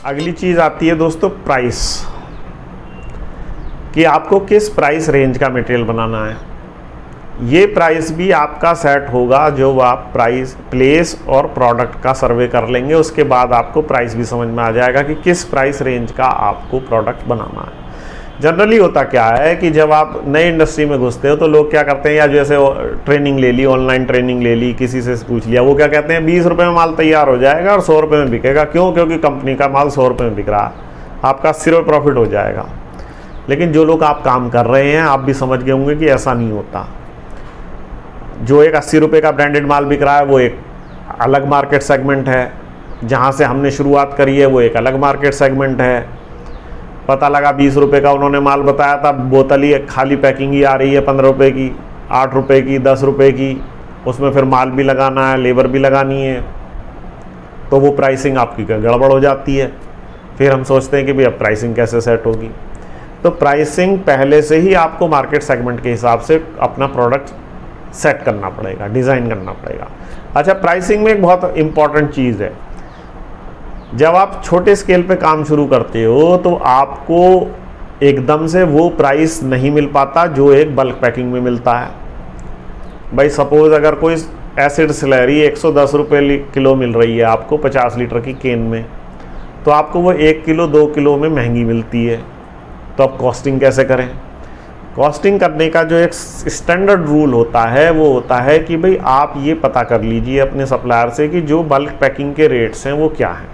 अगली चीज़ आती है दोस्तों प्राइस, कि आपको किस प्राइस रेंज का मटेरियल बनाना है। ये प्राइस भी आपका सेट होगा जो आप प्राइस, प्लेस और प्रोडक्ट का सर्वे कर लेंगे, उसके बाद आपको प्राइस भी समझ में आ जाएगा कि किस प्राइस रेंज का आपको प्रोडक्ट बनाना है। जनरली होता क्या है कि जब आप नई इंडस्ट्री में घुसते हो तो लोग क्या करते हैं, या जैसे ट्रेनिंग ले ली, ऑनलाइन ट्रेनिंग ले ली, किसी से पूछ लिया, वो क्या कहते हैं 20 रुपये में माल तैयार हो जाएगा और 100 रुपये में बिकेगा। क्यों? क्योंकि कंपनी का माल 100 रुपये में बिक रहा है, आपका 80 रुपये प्रॉफिट हो जाएगा। लेकिन जो लोग आप काम कर रहे हैं, आप भी समझ गए होंगे कि ऐसा नहीं होता। जो एक 80 रुपये का ब्रांडेड माल बिक रहा है वो एक अलग मार्केट सेगमेंट है, जहाँ से हमने शुरुआत करी है वो एक अलग मार्केट सेगमेंट है। पता लगा 20 रुपये का उन्होंने माल बताया था, बोतल ही खाली पैकिंग ही आ रही है 15 रुपये की, 8 रुपये की, 10 रुपये की, उसमें फिर माल भी लगाना है, लेबर भी लगानी है, तो वो प्राइसिंग आपकी गड़बड़ हो जाती है। फिर हम सोचते हैं कि भाई अब प्राइसिंग कैसे सेट होगी। तो प्राइसिंग पहले से ही आपको मार्केट सेगमेंट के हिसाब से अपना प्रोडक्ट सेट करना पड़ेगा, डिज़ाइन करना पड़ेगा। अच्छा, प्राइसिंग में एक बहुत इम्पॉर्टेंट चीज़ है, जब आप छोटे स्केल पे काम शुरू करते हो तो आपको एकदम से वो प्राइस नहीं मिल पाता जो एक बल्क पैकिंग में मिलता है। भाई सपोज़ अगर कोई एसिड स्लैरी 110 रुपये किलो मिल रही है आपको 50 लीटर की केन में, तो आपको वो 1 किलो 2 किलो में महंगी मिलती है, तो आप कॉस्टिंग कैसे करें? कॉस्टिंग करने का जो एक स्टैंडर्ड रूल होता है वो होता है कि भाई आप ये पता कर लीजिए अपने सप्लायर से कि जो बल्क पैकिंग के रेट्स हैं वो क्या हैं।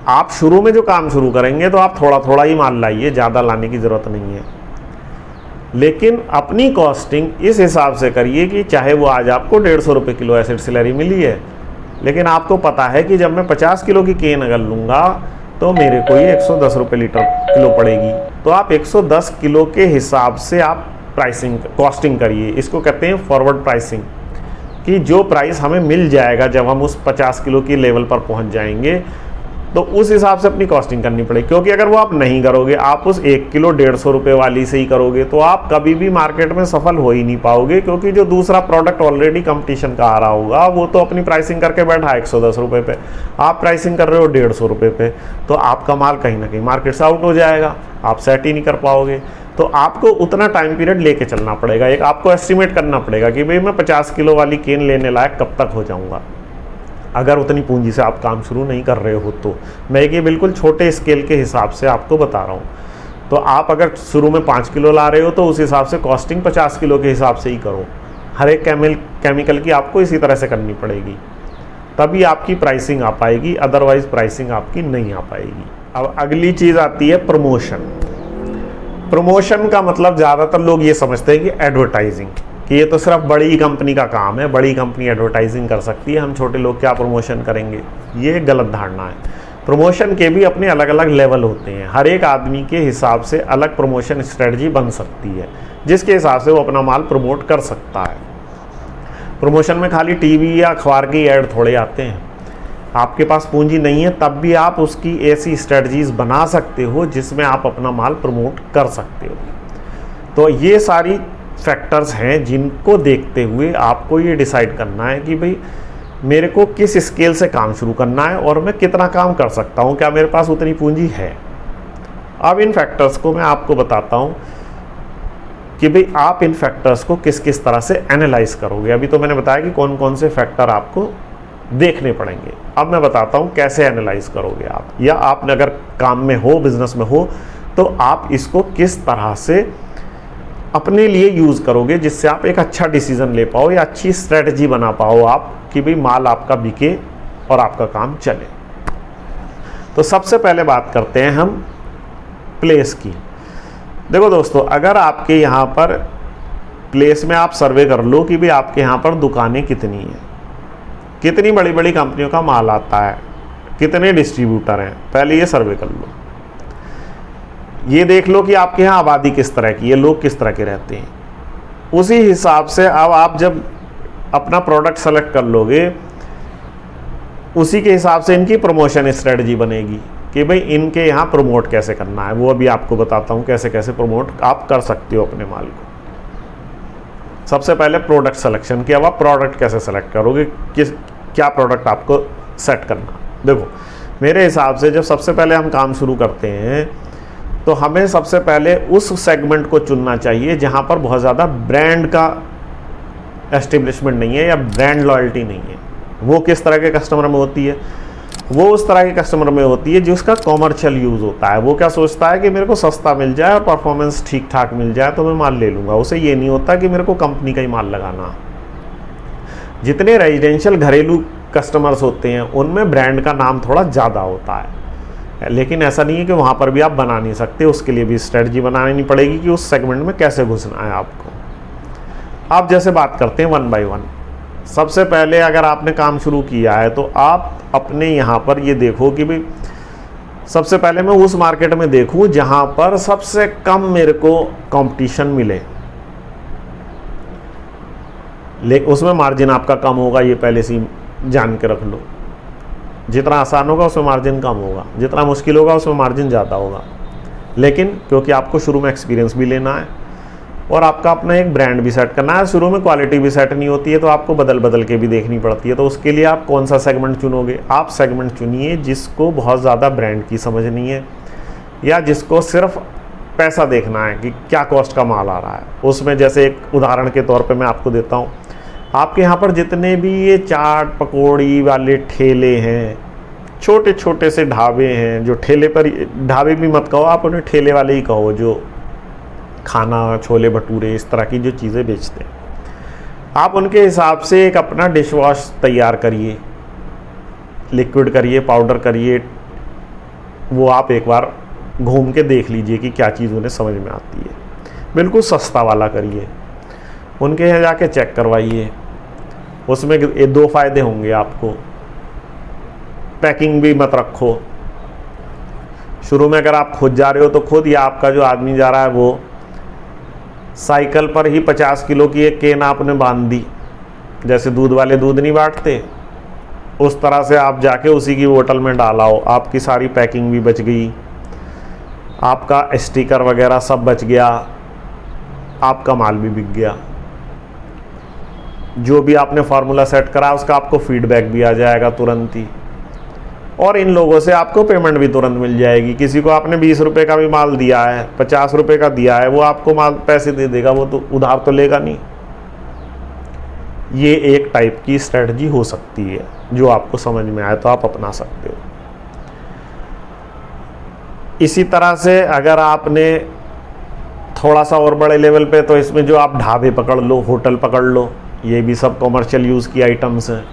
आप शुरू में जो काम शुरू करेंगे तो आप थोड़ा थोड़ा ही माल लाइए, ज़्यादा लाने की ज़रूरत नहीं है, लेकिन अपनी कॉस्टिंग इस हिसाब से करिए कि चाहे वो आज आपको 150 रुपये किलो एसिड स्लैरी मिली है, लेकिन आपको पता है कि जब मैं 50 किलो की केन अगर लूँगा तो मेरे को ये 110 रुपये लीटर किलो पड़ेगी। तो आप 110 किलो के हिसाब से आप प्राइसिंग कॉस्टिंग करिए। इसको कहते हैं फॉरवर्ड प्राइसिंग, कि जो प्राइस हमें मिल जाएगा जब हम उस 50 किलो की लेवल पर पहुंच जाएंगे तो उस हिसाब से अपनी कॉस्टिंग करनी पड़ेगी। क्योंकि अगर वो आप नहीं करोगे, आप उस 1 किलो 150 रुपये वाली से ही करोगे, तो आप कभी भी मार्केट में सफल हो ही नहीं पाओगे। क्योंकि जो दूसरा प्रोडक्ट ऑलरेडी कंपटीशन का आ रहा होगा वो तो अपनी प्राइसिंग करके बैठा है 110 रुपये पे, आप प्राइसिंग कर रहे हो 150 रुपये पे, तो आपका माल कहीं ना कहीं मार्केट से आउट हो जाएगा, आप सेट ही नहीं कर पाओगे। तो आपको उतना टाइम पीरियड लेके चलना पड़ेगा। एक आपको एस्टिमेट करना पड़ेगा कि भाई मैं 50 किलो वाली केन लेने लायक कब तक हो जाऊँगा, अगर उतनी पूंजी से आप काम शुरू नहीं कर रहे हो तो। मैं ये बिल्कुल छोटे स्केल के हिसाब से आपको बता रहा हूँ। तो आप अगर शुरू में 5 किलो ला रहे हो तो उस हिसाब से कॉस्टिंग 50 किलो के हिसाब से ही करो। हर एक केमिकल की आपको इसी तरह से करनी पड़ेगी, तभी आपकी प्राइसिंग आ पाएगी, अदरवाइज प्राइसिंग आपकी नहीं आ पाएगी। अब अगली चीज़ आती है प्रमोशन। प्रमोशन का मतलब ज़्यादातर लोग ये समझते हैं कि एडवर्टाइजिंग, कि ये तो सिर्फ बड़ी कंपनी का काम है, बड़ी कंपनी एडवर्टाइजिंग कर सकती है, हम छोटे लोग क्या प्रमोशन करेंगे। ये गलत धारणा है। प्रमोशन के भी अपने अलग अलग लेवल होते हैं, हर एक आदमी के हिसाब से अलग प्रमोशन स्ट्रेटजी बन सकती है, जिसके हिसाब से वो अपना माल प्रमोट कर सकता है। प्रमोशन में खाली टीवी या अखबार की ऐड थोड़े आते हैं। आपके पास पूंजी नहीं है तब भी आप उसकी ऐसी स्ट्रेटजीज बना सकते हो जिसमें आप अपना माल प्रमोट कर सकते हो। तो ये सारी फैक्टर्स हैं जिनको देखते हुए आपको ये डिसाइड करना है कि भाई मेरे को किस स्केल से काम शुरू करना है और मैं कितना काम कर सकता हूँ, क्या मेरे पास उतनी पूंजी है। अब इन फैक्टर्स को मैं आपको बताता हूँ कि भाई आप इन फैक्टर्स को किस किस तरह से एनालाइज करोगे। अभी तो मैंने बताया कि कौन कौन से फैक्टर आपको देखने पड़ेंगे, अब मैं बताता हूँ कैसे एनालाइज करोगे आप, या आप अगर काम में हो, बिजनेस में हो, तो आप इसको किस तरह से अपने लिए यूज़ करोगे जिससे आप एक अच्छा डिसीजन ले पाओ या अच्छी स्ट्रेटजी बना पाओ आप कि भाई माल आपका बिके और आपका काम चले। तो सबसे पहले बात करते हैं हम प्लेस की। देखो दोस्तों, अगर आपके यहाँ पर प्लेस में आप सर्वे कर लो कि भाई आपके यहाँ पर दुकानें कितनी हैं, कितनी बड़ी बड़ी कंपनियों का माल आता है, कितने डिस्ट्रीब्यूटर हैं, पहले ये सर्वे कर लो। ये देख लो कि आपके यहाँ आबादी किस तरह की है, लोग किस तरह के रहते हैं। उसी हिसाब से अब आप जब अपना प्रोडक्ट सेलेक्ट कर लोगे, उसी के हिसाब से इनकी प्रमोशन स्ट्रेटजी बनेगी कि भाई इनके यहाँ प्रमोट कैसे करना है। वो अभी आपको बताता हूँ कैसे कैसे प्रमोट आप कर सकते हो अपने माल को। सबसे पहले प्रोडक्ट सिलेक्शन की। अब आप प्रोडक्ट कैसे सेलेक्ट करोगे, क्या प्रोडक्ट आपको सेट करना। देखो, मेरे हिसाब से जब सबसे पहले हम काम शुरू करते हैं तो हमें सबसे पहले उस सेगमेंट को चुनना चाहिए जहाँ पर बहुत ज़्यादा ब्रांड का एस्टेब्लिशमेंट नहीं है या ब्रांड लॉयल्टी नहीं है। वो किस तरह के कस्टमर में होती है? वो उस तरह के कस्टमर में होती है जिसका कॉमर्शियल यूज़ होता है। वो क्या सोचता है कि मेरे को सस्ता मिल जाए और परफॉर्मेंस ठीक ठाक मिल जाए तो मैं माल ले लूँगा। उसे ये नहीं होता कि मेरे को कंपनी का ही माल लगाना। जितने रेजिडेंशियल घरेलू कस्टमर्स होते हैं उनमें ब्रांड का नाम थोड़ा ज़्यादा होता है, लेकिन ऐसा नहीं है कि वहाँ पर भी आप बना नहीं सकते। उसके लिए भी स्ट्रेटजी बनानी पड़ेगी कि उस सेगमेंट में कैसे घुसना है आपको। आप जैसे बात करते हैं 1 बाय 1। सबसे पहले अगर आपने काम शुरू किया है तो आप अपने यहाँ पर ये देखो कि भाई सबसे पहले मैं उस मार्केट में देखूँ जहाँ पर सबसे कम मेरे को कंपटीशन मिले, लेकिन उसमें मार्जिन आपका कम होगा, ये पहले से जान के रख लो। जितना आसान होगा उसमें मार्जिन कम होगा, जितना मुश्किल होगा उसमें मार्जिन ज़्यादा होगा। लेकिन क्योंकि आपको शुरू में एक्सपीरियंस भी लेना है और आपका अपना एक ब्रांड भी सेट करना है, शुरू में क्वालिटी भी सेट नहीं होती है तो आपको बदल बदल के भी देखनी पड़ती है। तो उसके लिए आप कौन सा सेगमेंट चुनोगे? आप सेगमेंट चुनिए जिसको बहुत ज़्यादा ब्रांड की समझ नहीं है या जिसको सिर्फ पैसा देखना है कि क्या कॉस्ट का माल आ रहा है। उसमें जैसे एक उदाहरण के तौर पे मैं आपको देता हूँ, आपके यहाँ पर जितने भी ये चाट पकौड़ी वाले ठेले हैं, छोटे छोटे से ढाबे हैं, जो ठेले पर, ढाबे भी मत कहो आप, उन्हें ठेले वाले ही कहो, जो खाना छोले भटूरे इस तरह की जो चीज़ें बेचते हैं, आप उनके हिसाब से एक अपना डिश वॉश तैयार करिए, लिक्विड करिए, पाउडर करिए। वो आप एक बार घूम के देख लीजिए कि क्या चीज़ उन्हें समझ में आती है। बिल्कुल सस्ता वाला करिए, उनके यहाँ जाके चेक करवाइए। उसमें ये 2 फ़ायदे होंगे आपको। पैकिंग भी मत रखो शुरू में। अगर आप खुद जा रहे हो तो खुद, या आपका जो आदमी जा रहा है वो साइकिल पर ही 50 किलो की एक केन आपने बांध दी, जैसे दूध वाले दूध नहीं बांटते, उस तरह से आप जाके उसी की बोतल में डालाओ। आपकी सारी पैकिंग भी बच गई, आपका स्टिकर वगैरह सब बच गया, आपका माल भी बिक गया। जो भी आपने फार्मूला सेट करा उसका आपको फीडबैक भी आ जाएगा तुरंत ही, और इन लोगों से आपको पेमेंट भी तुरंत मिल जाएगी। किसी को आपने 20 रुपये का भी माल दिया है, 50 रुपये का दिया है, वो आपको माल पैसे दे देगा, वो तो उधार तो लेगा नहीं। ये एक टाइप की स्ट्रेटजी हो सकती है जो आपको समझ में आए तो आप अपना सकते हो। इसी तरह से अगर आपने थोड़ा सा और बड़े लेवल पे, तो इसमें जो आप ढाबे पकड़ लो, होटल पकड़ लो, ये भी सब कॉमर्शियल यूज़ की आइटम्स हैं।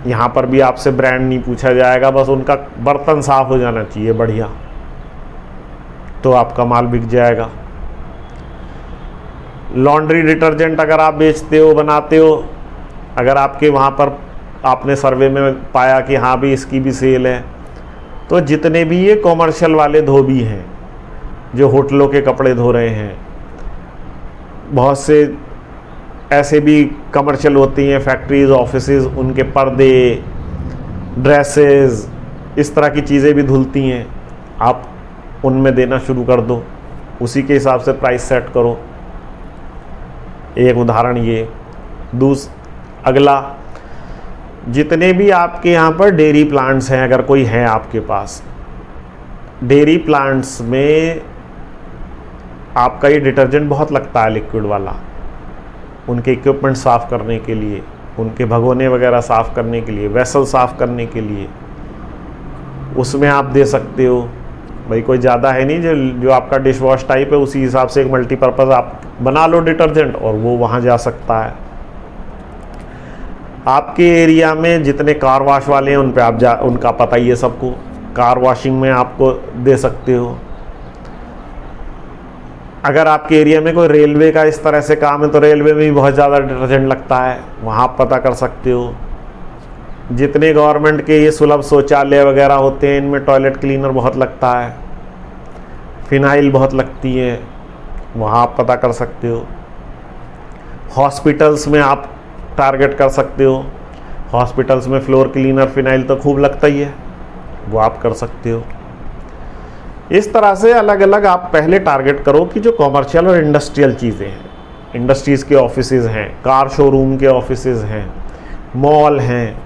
यहाँ पर भी आपसे ब्रांड नहीं पूछा जाएगा, बस उनका बर्तन साफ़ हो जाना चाहिए बढ़िया, तो आपका माल बिक जाएगा। लॉन्ड्री डिटर्जेंट अगर आप बेचते हो, बनाते हो, अगर आपके वहाँ पर आपने सर्वे में पाया कि हाँ भी इसकी भी सेल है, तो जितने भी ये कॉमर्शियल वाले धोबी हैं जो होटलों के कपड़े धो रहे हैं, बहुत से ऐसे भी कमर्शियल होती हैं, फैक्ट्रीज, ऑफिसेज, उनके पर्दे, ड्रेसेस, इस तरह की चीज़ें भी धुलती हैं, आप उनमें देना शुरू कर दो, उसी के हिसाब से प्राइस सेट करो। एक उदाहरण ये। अगला, जितने भी आपके यहाँ पर डेयरी प्लांट्स हैं, अगर कोई है आपके पास, डेयरी प्लांट्स में आपका ये डिटर्जेंट बहुत लगता है, लिक्विड वाला, उनके इक्विपमेंट साफ़ करने के लिए, उनके भगोने वगैरह साफ़ करने के लिए, वेसल साफ़ करने के लिए, उसमें आप दे सकते हो। भाई कोई ज़्यादा है नहीं, जो आपका डिश वॉश टाइप है, उसी हिसाब से एक मल्टीपर्पज़ आप बना लो डिटर्जेंट, और वो वहाँ जा सकता है। आपके एरिया में जितने कार वॉश वाले हैं उन पे आप उनका पता ही है सबको, कार वॉशिंग में आपको दे सकते हो। अगर आपके एरिया में कोई रेलवे का इस तरह से काम है तो रेलवे में भी बहुत ज़्यादा डिटर्जेंट लगता है, वहाँ आप पता कर सकते हो। जितने गवर्नमेंट के ये सुलभ शौचालय वगैरह होते हैं, इनमें टॉयलेट क्लीनर बहुत लगता है, फिनाइल बहुत लगती है, वहाँ आप पता कर सकते हो। हॉस्पिटल्स में आप टारगेट कर सकते हो, हॉस्पिटल्स में फ्लोर क्लीनर, फिनाइल तो खूब लगता ही है, वो आप कर सकते हो। इस तरह से अलग अलग आप पहले टारगेट करो कि जो कॉमर्शियल और इंडस्ट्रियल चीज़ें हैं, इंडस्ट्रीज़ के ऑफिसेज़ हैं, कार शोरूम के ऑफिसेज़ हैं, मॉल हैं,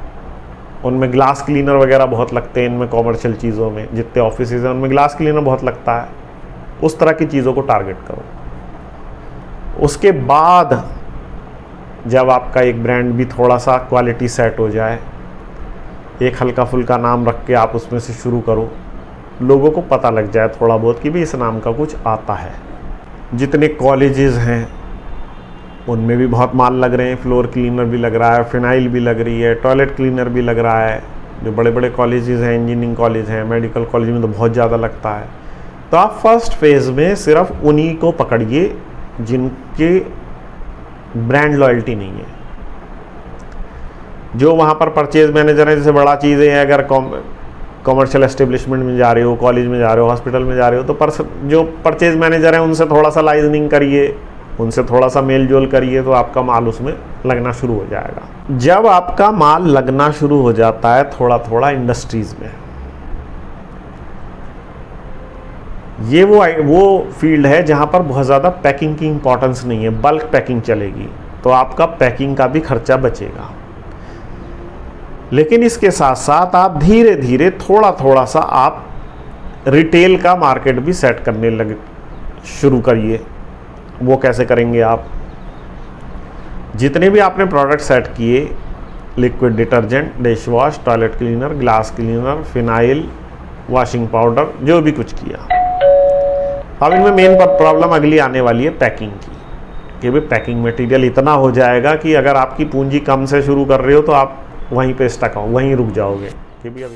उनमें ग्लास क्लीनर वगैरह बहुत लगते हैं, इनमें कॉमर्शियल चीज़ों में जितने ऑफिस हैं उनमें ग्लास क्लीनर बहुत लगता है। उस तरह की चीज़ों को टारगेट करो। उसके बाद जब आपका एक ब्रांड भी थोड़ा सा क्वालिटी सेट हो जाए, एक हल्का फुल्का नाम रख के आप उसमें से शुरू करो, लोगों को पता लग जाए थोड़ा बहुत कि भी इस नाम का कुछ आता है। जितने कॉलेजेस हैं उनमें भी बहुत माल लग रहे हैं, फ्लोर क्लीनर भी लग रहा है, फिनाइल भी लग रही है, टॉयलेट क्लीनर भी लग रहा है। जो बड़े बड़े कॉलेजेस हैं, इंजीनियरिंग कॉलेज हैं, मेडिकल कॉलेज में तो बहुत ज़्यादा लगता है। तो आप फर्स्ट फेज़ में सिर्फ उन्हीं को पकड़िए जिनके ब्रांड लॉयल्टी नहीं है। जो वहाँ पर परचेज मैनेजर हैं, जैसे बड़ा चीज़ें हैं, अगर कॉमर्शियल एस्टेब्लिशमेंट में जा रहे हो, कॉलेज में जा रहे हो, हॉस्पिटल में जा रहे हो, तो जो परचेज मैनेजर हैं उनसे थोड़ा सा लाइजनिंग करिए, उनसे थोड़ा सा मेल जोल करिए, तो आपका माल उसमें लगना शुरू हो जाएगा। जब आपका माल लगना शुरू हो जाता है थोड़ा थोड़ा इंडस्ट्रीज़ में, ये वो फील्ड है जहाँ पर बहुत ज़्यादा पैकिंग की इंपॉर्टेंस नहीं है, बल्क पैकिंग चलेगी, तो आपका पैकिंग का भी खर्चा बचेगा। लेकिन इसके साथ साथ आप धीरे धीरे थोड़ा थोड़ा सा आप रिटेल का मार्केट भी सेट करने शुरू करिए। वो कैसे करेंगे आप? जितने भी आपने प्रोडक्ट सेट किए, liquid detergent, dish wash, toilet cleaner, glass cleaner, phenyl, washing powder, जो भी कुछ किया, अब इनमें मेन प्रॉब्लम अगली आने वाली है पैकिंग की, कि भाई पैकिंग मटेरियल इतना हो जाएगा कि अगर आपकी पूंजी कम से शुरू कर रहे हो तो आप वहीं पे स्टक हो, वहीं रुक जाओगे कि भी अभी